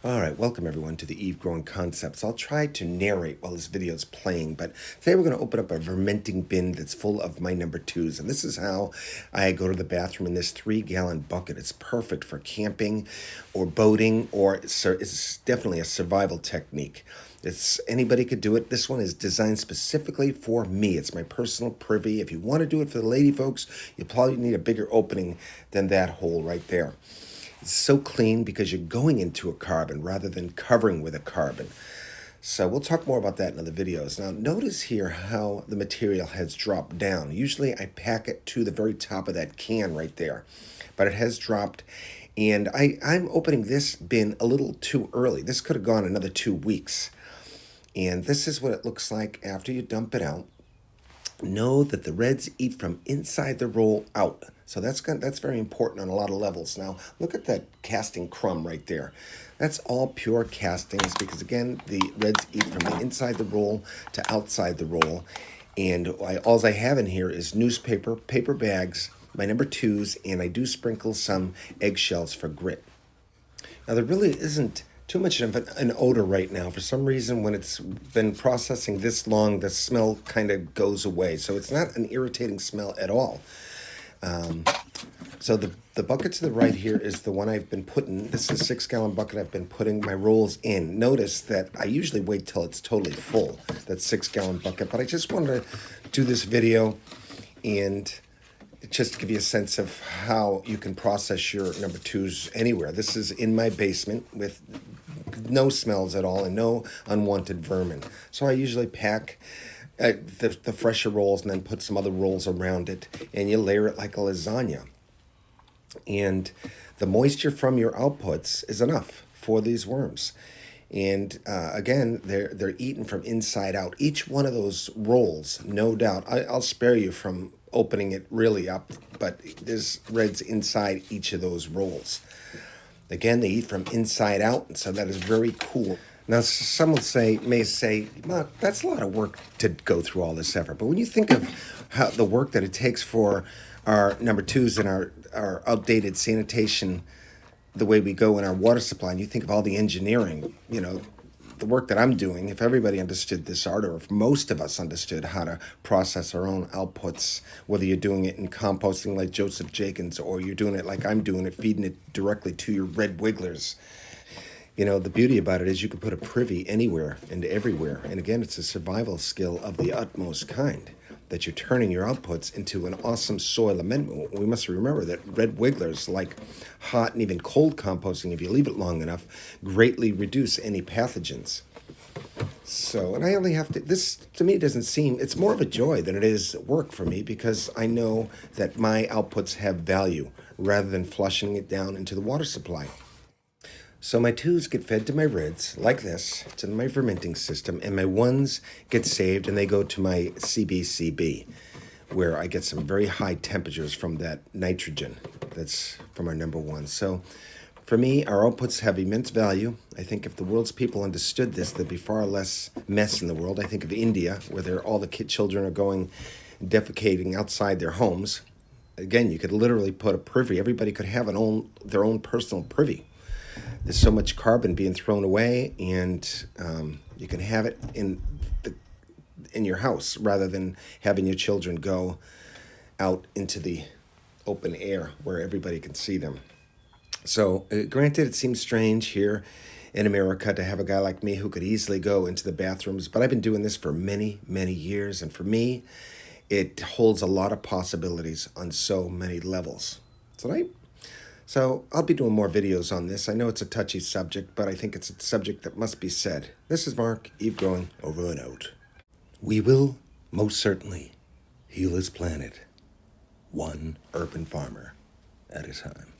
All right, welcome everyone to the Eve Growing Concepts. I'll try to narrate while this video is playing, but today we're going to open up a fermenting bin that's full of my number twos. And this is how I go to the bathroom in this 3-gallon bucket. It's perfect for camping or boating, or it's definitely a survival technique. Anybody could do it. This one is designed specifically for me. It's my personal privy. If you want to do it for the lady folks, you probably need a bigger opening than that hole right there. It's so clean because you're going into a carbon rather than covering with a carbon. So we'll talk more about that in other videos. Now notice here how the material has dropped down. Usually I pack it to the very top of that can right there, but it has dropped. And I'm opening this bin a little too early. This could have gone another 2 weeks. And this is what it looks like after you dump it out. Know that the reds eat from inside the roll out. So that's very important on a lot of levels. Now, look at that casting crumb right there. That's all pure castings because, again, the reds eat from the inside the roll to outside the roll. And all I have in here is newspaper, paper bags, my number twos, and I do sprinkle some eggshells for grit. Now, there really isn't too much of an odor right now. For some reason, when it's been processing this long, the smell kind of goes away. So it's not an irritating smell at all. So the bucket to the right here is the one I've been putting. This is a 6-gallon bucket I've been putting my rolls in. Notice that I usually wait till it's totally full, that 6-gallon bucket. But I just wanted to do this video and just to give you a sense of how you can process your number twos anywhere. This is in my basement with no smells at all and no unwanted vermin. So I usually pack the fresher rolls and then put some other rolls around it, and you layer it like a lasagna. And the moisture from your outputs is enough for these worms. And again, they're eaten from inside out. Each one of those rolls, no doubt, I'll spare you from opening it really up, but there's reds inside each of those rolls. Again, they eat from inside out, and so that is very cool. Now, some may say, well, that's a lot of work to go through all this effort. But when you think of how the work that it takes for our number twos and our outdated sanitation, the way we go in our water supply, and you think of all the engineering, the work that I'm doing, if everybody understood this art, or if most of us understood how to process our own outputs, whether you're doing it in composting like Joseph Jenkins, or you're doing it like I'm doing it, feeding it directly to your red wigglers. The beauty about it is you can put a privy anywhere and everywhere. And again, it's a survival skill of the utmost kind, that you're turning your outputs into an awesome soil amendment. We must remember that red wigglers, like hot and even cold composting, if you leave it long enough, greatly reduce any pathogens. So, and I only have to, this to me doesn't seem, it's more of a joy than it is work for me, because I know that my outputs have value rather than flushing it down into the water supply. So my twos get fed to my reds like this. It's in my fermenting system, and my ones get saved and they go to my CBCB, where I get some very high temperatures from that nitrogen that's from our number one. So for me, our outputs have immense value. I think if the world's people understood this, there'd be far less mess in the world. I think of India, where all the children are going defecating outside their homes. Again, you could literally put a privy. Everybody could have their own personal privy. There's so much carbon being thrown away, and you can have it in your house rather than having your children go out into the open air where everybody can see them. So granted, it seems strange here in America to have a guy like me who could easily go into the bathrooms, but I've been doing this for many, many years, and for me, it holds a lot of possibilities on so many levels. So I'll be doing more videos on this. I know it's a touchy subject, but I think it's a subject that must be said. This is Mark, Eve Growing, over and out. We will most certainly heal this planet, one urban farmer at a time.